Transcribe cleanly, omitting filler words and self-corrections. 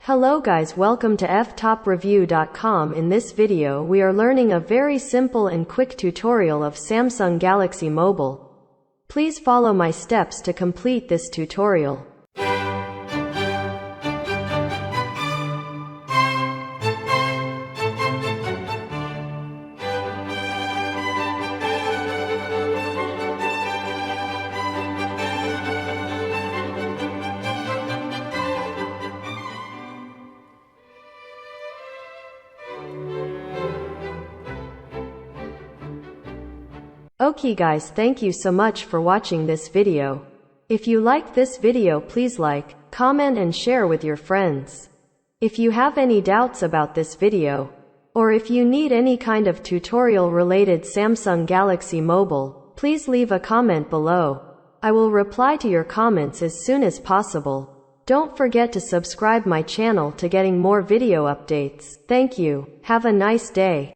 Hello guys, welcome to Ftopreview.com. In this video we are learning a very simple and quick tutorial of Samsung Galaxy Mobile. Please follow my steps to complete this tutorial. Okay guys, thank you so much for watching this video. If you like this video, please like, comment and share with your friends. If you have any doubts about this video, or if you need any kind of tutorial related Samsung Galaxy Mobile, please leave a comment below. I will reply to your comments as soon as possible. Don't forget to subscribe my channel to getting more video updates. Thank you. Have a nice day.